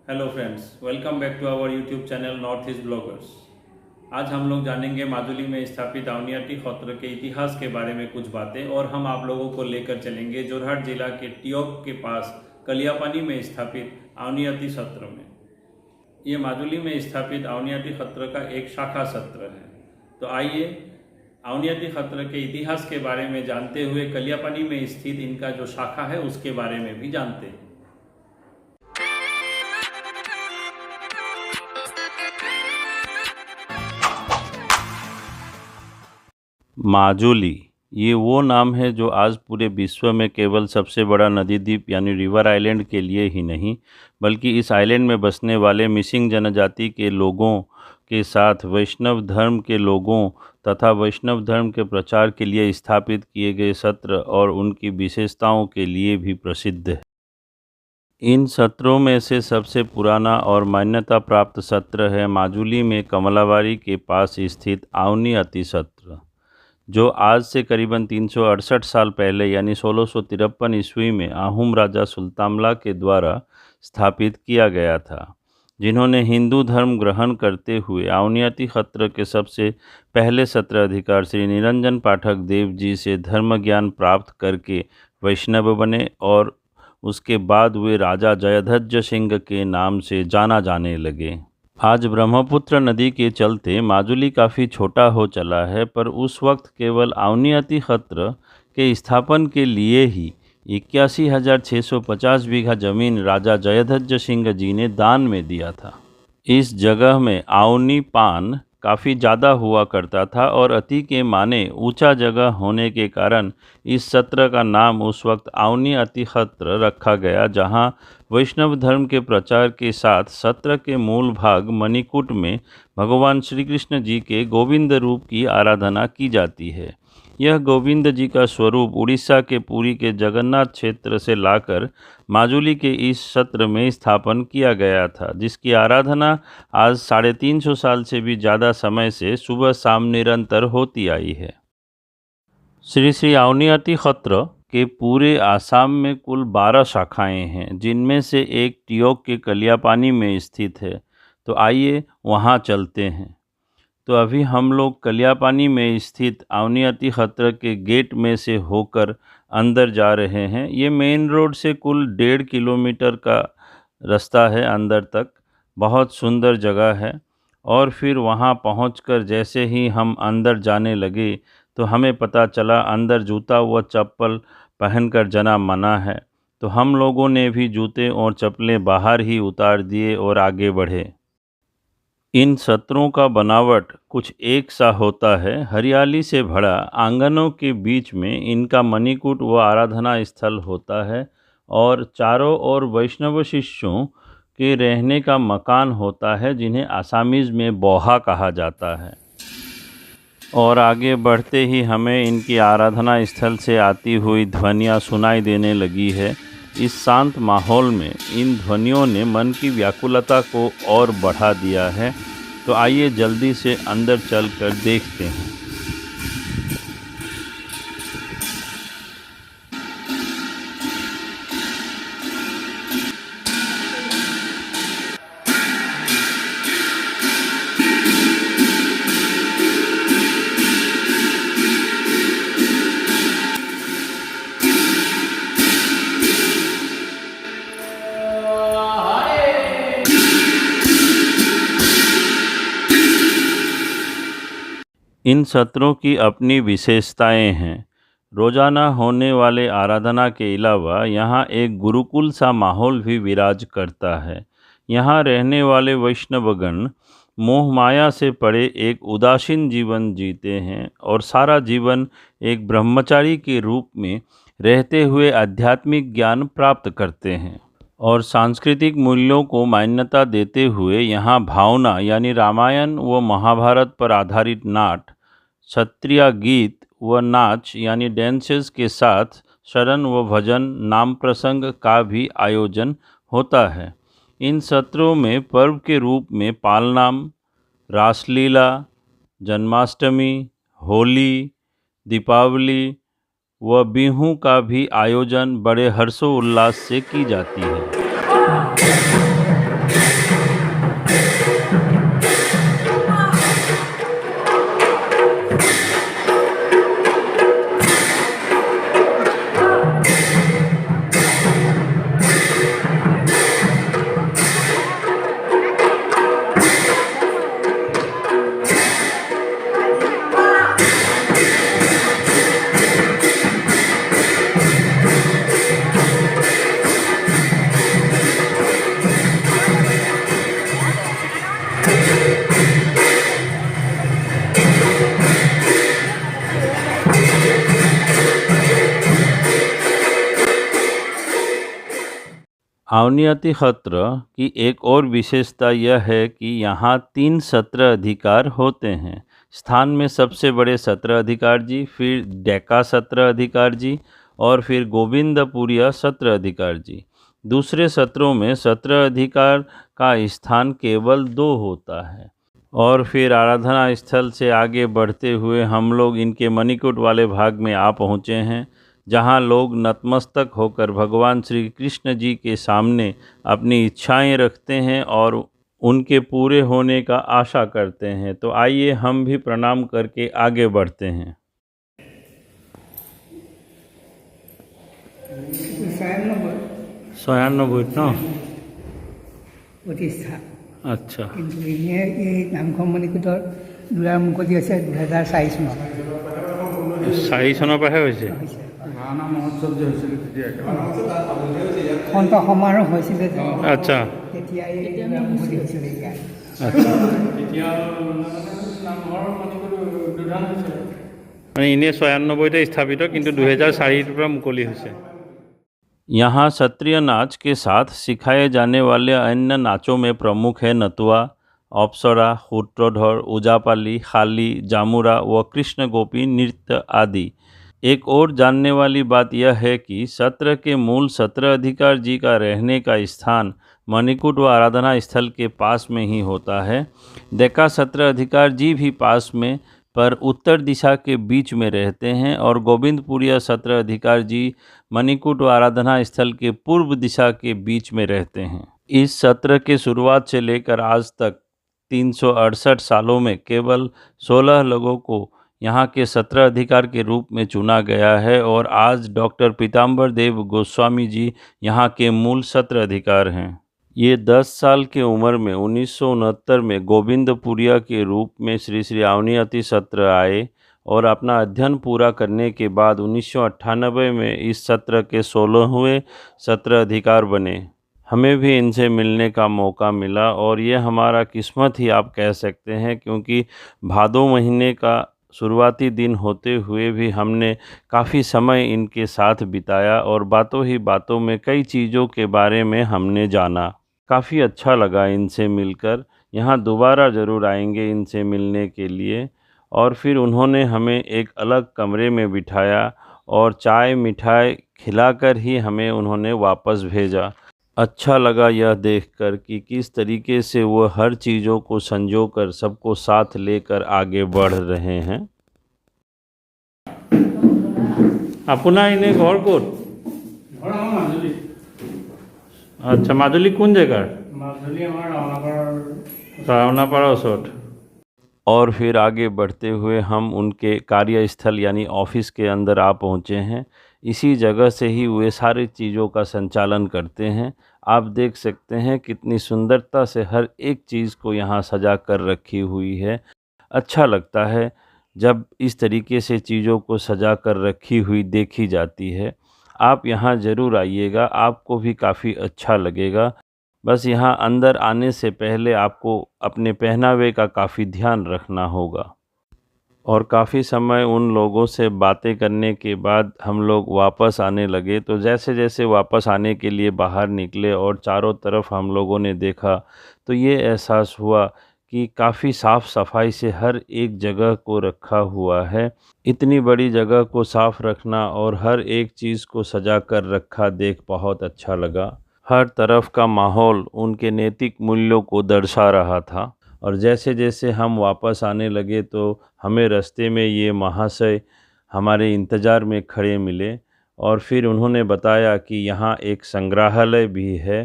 Hello friends, welcome back to our YouTube channel North East bloggers. आज हम लोग जानेंगे माजुली में स्थापित आउनियाटी खौत्र के इतिहास के बारे में कुछ बातें, और हम आप लोगों को लेकर चलेंगे जोरहाट जिला के टियोक के पास कलियापानी में स्थापित आउनियाटी सत्र में। ये माजुली में स्थापित आउनियाटी खत्र का एक शाखा सत्र है। तो आइए आउनियाटी खत्र के इतिहास के बारे में जानते हुए कलियापानी में स्थित इनका जो शाखा है उसके बारे में भी जानते हैं। माजुली ये वो नाम है जो आज पूरे विश्व में केवल सबसे बड़ा नदी द्वीप यानी रिवर आइलैंड के लिए ही नहीं, बल्कि इस आइलैंड में बसने वाले मिसिंग जनजाति के लोगों के साथ वैष्णव धर्म के लोगों तथा वैष्णव धर्म के प्रचार के लिए स्थापित किए गए सत्र और उनकी विशेषताओं के लिए भी प्रसिद्ध है। इन सत्रों में से सबसे पुराना और मान्यता प्राप्त सत्र है माजुली में कमलाबारी के पास स्थित आउनियाटी सत्र, जो आज से करीबन 368 साल पहले यानी 1653 ईस्वी में आहूम राजा सुल्तामला के द्वारा स्थापित किया गया था, जिन्होंने हिंदू धर्म ग्रहण करते हुए आउनियाटी खत्र के सबसे पहले सत्र अधिकार श्री निरंजन पाठक देव जी से धर्म ज्ञान प्राप्त करके वैष्णव बने और उसके बाद वे राजा जयध्वज सिंह के नाम से जाना जाने लगे। आज ब्रह्मपुत्र नदी के चलते माजुली काफ़ी छोटा हो चला है, पर उस वक्त केवल आउनियाटी खत्र के स्थापन के लिए ही 81,650 बीघा जमीन राजा जयध्वज सिंह जी ने दान में दिया था। इस जगह में आउनी पान काफ़ी ज़्यादा हुआ करता था और अति के माने ऊंचा जगह होने के कारण इस सत्र का नाम उस वक्त आउनियाटी खत्र रखा गया, जहां वैष्णव धर्म के प्रचार के साथ सत्र के मूल भाग मणिकूट में भगवान श्री कृष्ण जी के गोविंद रूप की आराधना की जाती है। यह गोविंद जी का स्वरूप उड़ीसा के पुरी के जगन्नाथ क्षेत्र से लाकर माजुली के इस सत्र में स्थापन किया गया था, जिसकी आराधना आज 350 साल से भी ज़्यादा समय से सुबह शाम निरंतर होती आई है। श्री श्री आउनियाटी खत्र के पूरे आसाम में कुल 12 शाखाएं हैं, जिनमें से एक टियोक के कलियापानी में स्थित है। तो आइए वहां चलते हैं। तो अभी हम लोग कलियापानी में स्थित आउनियाटी खत्र के गेट में से होकर अंदर जा रहे हैं। ये मेन रोड से कुल 1.5 किलोमीटर का रास्ता है अंदर तक। बहुत सुंदर जगह है। और फिर वहाँ पहुंचकर जैसे ही हम अंदर जाने लगे तो हमें पता चला अंदर जूता व चप्पल पहनकर जाना मना है। तो हम लोगों ने भी जूते और चप्पलें बाहर ही उतार दिए और आगे बढ़े। इन सत्रों का बनावट कुछ एक सा होता है। हरियाली से भरा आंगनों के बीच में इनका मणिकूट व आराधना स्थल होता है और चारों ओर वैष्णव शिष्यों के रहने का मकान होता है, जिन्हें आसामीज़ में बोहा कहा जाता है। और आगे बढ़ते ही हमें इनकी आराधना स्थल से आती हुई ध्वनियाँ सुनाई देने लगी है। इस शांत माहौल में इन ध्वनियों ने मन की व्याकुलता को और बढ़ा दिया है। तो आइए जल्दी से अंदर चलकर देखते हैं। इन सत्रों की अपनी विशेषताएं हैं। रोज़ाना होने वाले आराधना के अलावा यहाँ एक गुरुकुल सा माहौल भी विराज करता है। यहाँ रहने वाले वैष्णवगण मोह माया से परे एक उदासीन जीवन जीते हैं और सारा जीवन एक ब्रह्मचारी के रूप में रहते हुए आध्यात्मिक ज्ञान प्राप्त करते हैं। और सांस्कृतिक मूल्यों को मान्यता देते हुए यहाँ भावना यानी रामायण व महाभारत पर आधारित नाट, क्षत्रिय गीत व नाच यानी डांसेस के साथ शरण व भजन, नाम प्रसंग का भी आयोजन होता है। इन सत्रों में पर्व के रूप में पालनाम, रासलीला, जन्माष्टमी, होली, दीपावली व बिहू का भी आयोजन बड़े हर्षोल्लास से की जाती है। अवनियाती खत्र की एक और विशेषता यह है कि यहाँ 3 सत्र अधिकार होते हैं। स्थान में सबसे बड़े सत्र अधिकार जी, फिर डेका सत्र अधिकार जी और फिर गोविंदपुरिया सत्र अधिकार जी। दूसरे सत्रों में सत्र अधिकार का स्थान केवल 2 होता है। और फिर आराधना स्थल से आगे बढ़ते हुए हम लोग इनके मणिकूट वाले भाग में आ पहुँचे हैं, जहाँ लोग नतमस्तक होकर भगवान श्री कृष्ण जी के सामने अपनी इच्छाएं रखते हैं और उनके पूरे होने का आशा करते हैं। तो आइए हम भी प्रणाम करके आगे बढ़ते हैं। 96 ন? প্ৰতিষ্ঠা আচ্ছা, কিন্তু এনেই এই নামঘৰ মণিকূটৰ দুৱাৰ মুকলি হৈছে 2004 চনত 4 চনৰ পৰাহে হৈছে। ভাওনা মহোৎসৱ যে হৈছিল তেতিয়া সন্ত সমাৰোহ হৈছিলে যে আচ্ছা তেতিয়া এই দুৱাৰ মুকলি হৈছিলে ইয়াত। আচ্ছা, তেতিয়া নামঘৰৰ মণিকূট উদ্বোধন হৈছিল। মানে এনেই 96তে স্থাপিত, কিন্তু 2004 পৰা মুকলি হৈছে। यहाँ क्षत्रिय नाच के साथ सिखाए जाने वाले अन्य नाचों में प्रमुख है नतुआ, अप्सरा, सूत्रधर, उजापाली, खाली, जामुरा व कृष्ण गोपी नृत्य आदि। एक और जानने वाली बात यह है कि सत्र के मूल सत्र अधिकार जी का रहने का स्थान मणिकूट व आराधना स्थल के पास में ही होता है। डेका सत्र अधिकार जी भी पास में पर उत्तर दिशा के बीच में रहते हैं और गोविंदपुरिया सत्र अधिकार जी मणिकूट व आराधना स्थल के पूर्व दिशा के बीच में रहते हैं। इस सत्र के शुरुआत से लेकर आज तक 368 सालों में केवल 16 लोगों को यहाँ के सत्र अधिकार के रूप में चुना गया है और आज डॉक्टर पीताम्बर देव गोस्वामी जी यहाँ के मूल सत्र अधिकार हैं। ये 10 साल की उम्र में 1969 में गोविंदपुरिया के रूप में श्री श्री अवनियाती सत्र आए और अपना अध्ययन पूरा करने के बाद 1998 में इस सत्र के 16वें सत्र अधिकार बने। हमें भी इनसे मिलने का मौका मिला और ये हमारा किस्मत ही आप कह सकते हैं, क्योंकि भादो महीने का शुरुआती दिन होते हुए भी हमने काफ़ी समय इनके साथ बिताया और बातों ही बातों में कई चीज़ों के बारे में हमने जाना। काफ़ी अच्छा लगा इनसे मिलकर। यहाँ दोबारा ज़रूर आएंगे इनसे मिलने के लिए। और फिर उन्होंने हमें एक अलग कमरे में बिठाया और चाय मिठाई खिलाकर ही हमें उन्होंने वापस भेजा। अच्छा लगा यह देखकर कि किस तरीके से वो हर चीज़ों को संजोकर सबको साथ लेकर आगे बढ़ रहे हैं। আপোনাৰ এনে ঘৰ ক'ত? ঘৰ আমাৰ মাজুলী। আচ্ছা, মাজুলী কোন জেগাৰ? মাজুলী আমাৰ ৰাওনাপাৰৰ ৰাওনাপাৰা ওচৰত। और फिर आगे बढ़ते हुए हम उनके कार्यस्थल यानी ऑफिस के अंदर आ पहुँचे हैं। इसी जगह से ही वे सारी चीज़ों का संचालन करते हैं। आप देख सकते हैं कितनी सुंदरता से हर एक चीज़ को यहाँ सजा कर रखी हुई है। अच्छा लगता है जब इस तरीके से चीज़ों को सजा कर रखी हुई देखी जाती है। आप यहाँ ज़रूर आइएगा, आपको भी काफ़ी अच्छा लगेगा। बस यहाँ अंदर आने से पहले आपको अपने पहनावे का काफ़ी ध्यान रखना होगा। और काफ़ी समय उन लोगों से बातें करने के बाद हम लोग वापस आने लगे। तो जैसे जैसे वापस आने के लिए बाहर निकले और चारों तरफ हम लोगों ने देखा, तो ये एहसास हुआ कि काफ़ी साफ़ सफाई से हर एक जगह को रखा हुआ है। इतनी बड़ी जगह को साफ़ रखना और हर एक चीज़ को सजा कर रखा देख बहुत अच्छा लगा। हर तरफ का माहौल उनके नैतिक मूल्यों को दर्शा रहा था। और जैसे जैसे हम वापस आने लगे तो हमें रास्ते में ये महाशय हमारे इंतज़ार में खड़े मिले और फिर उन्होंने बताया कि यहाँ एक संग्रहालय भी है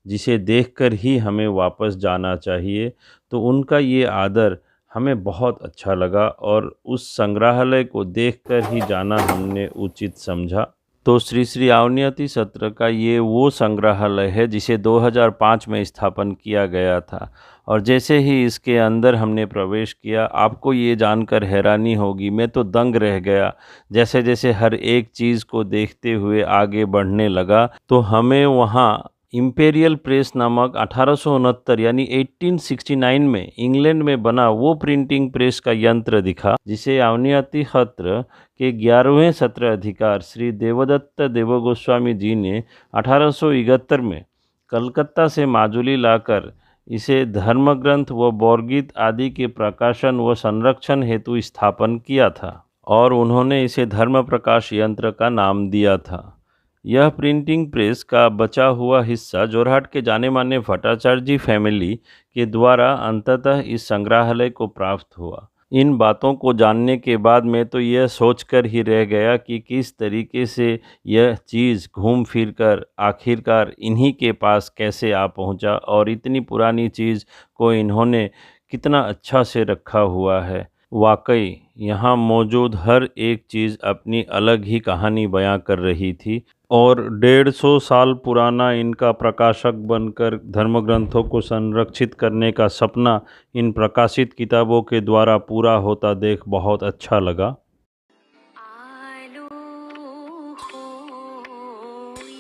जिसे देखकर ही हमें वापस जाना चाहिए। तो उनका ये आदर हमें बहुत अच्छा लगा और उस संग्रहालय को देखकर ही जाना हमने उचित समझा। तो श्री श्री अवनियाती सत्र का ये वो संग्रहालय है जिसे 2005 में स्थापन किया गया था। और जैसे ही इसके अंदर हमने प्रवेश किया, आपको ये जानकर हैरानी होगी, मैं तो दंग रह गया। जैसे जैसे हर एक चीज़ को देखते हुए आगे बढ़ने लगा तो हमें वहाँ इम्पेरियल प्रेस नामक 1869 यानी 1869 में इंग्लैंड में बना वो प्रिंटिंग प्रेस का यंत्र दिखा, जिसे अवनियाती सत्र के 11वें सत्र अधिकार श्री देवदत्त देवगोस्वामी जी ने 1871 में कलकत्ता से माजुली लाकर इसे धर्मग्रंथ व बौरगीत आदि के प्रकाशन व संरक्षण हेतु स्थापन किया था और उन्होंने इसे धर्म प्रकाश यंत्र का नाम दिया था। यह प्रिंटिंग प्रेस का बचा हुआ हिस्सा जोरहाट के जाने माने भट्टाचार्य जी फैमिली के द्वारा अंततः इस संग्रहालय को प्राप्त हुआ। इन बातों को जानने के बाद मैं तो यह सोचकर ही रह गया कि किस तरीके से यह चीज़ घूम फिर कर आखिरकार इन्हीं के पास कैसे आ पहुंचा और इतनी पुरानी चीज़ को इन्होंने कितना अच्छा से रखा हुआ है। वाकई यहाँ मौजूद हर एक चीज़ अपनी अलग ही कहानी बयां कर रही थी और 150 साल पुराना इनका प्रकाशक बनकर धर्मग्रंथों को संरक्षित करने का सपना इन प्रकाशित किताबों के द्वारा पूरा होता देख बहुत अच्छा लगा। आलो होई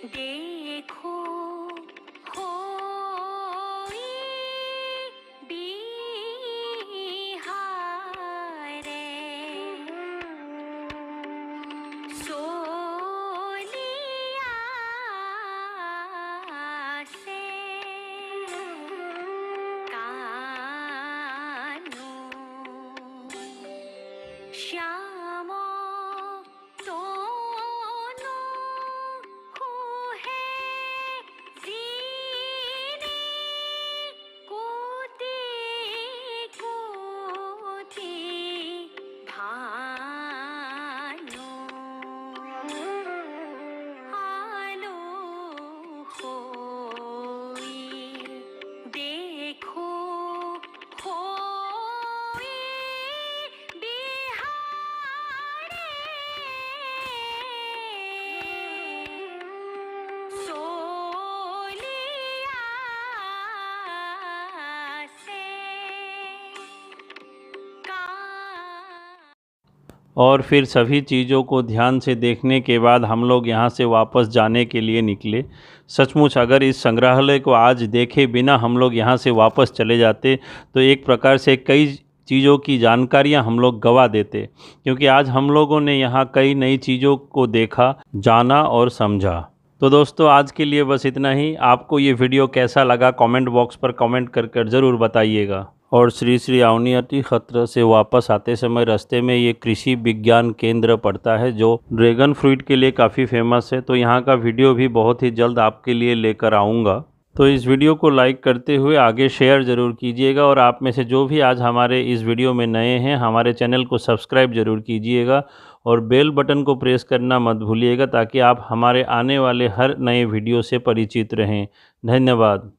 देखो होई बिहारे सोलिया से कानो श्यामो दोनों हुए जीने कूदी कूदी भानो आलो होई देखो होई बिहारे सोलिया से का और फिर सभी चीज़ों को ध्यान से देखने के बाद हम लोग यहाँ से वापस जाने के लिए निकले। सचमुच अगर इस संग्रहालय को आज देखे बिना हम लोग यहाँ से वापस चले जाते तो एक प्रकार से कई चीज़ों की जानकारियाँ हम लोग गवा देते, क्योंकि आज हम लोगों ने यहाँ कई नई चीज़ों को देखा, जाना और समझा। तो दोस्तों आज के लिए बस इतना ही। आपको ये वीडियो कैसा लगा कमेंट बॉक्स पर कमेंट कर ज़रूर बताइएगा। और श्री श्री अवनियाटी खत्र से वापस आते समय रास्ते में ये कृषि विज्ञान केंद्र पड़ता है जो ड्रैगन फ्रूट के लिए काफ़ी फेमस है। तो यहाँ का वीडियो भी बहुत ही जल्द आपके लिए लेकर आऊँगा। तो इस वीडियो को लाइक करते हुए आगे शेयर ज़रूर कीजिएगा और आप में से जो भी आज हमारे इस वीडियो में नए हैं हमारे चैनल को सब्सक्राइब ज़रूर कीजिएगा और बेल बटन को प्रेस करना मत भूलिएगा ताकि आप हमारे आने वाले हर नए वीडियो से परिचित रहें। धन्यवाद।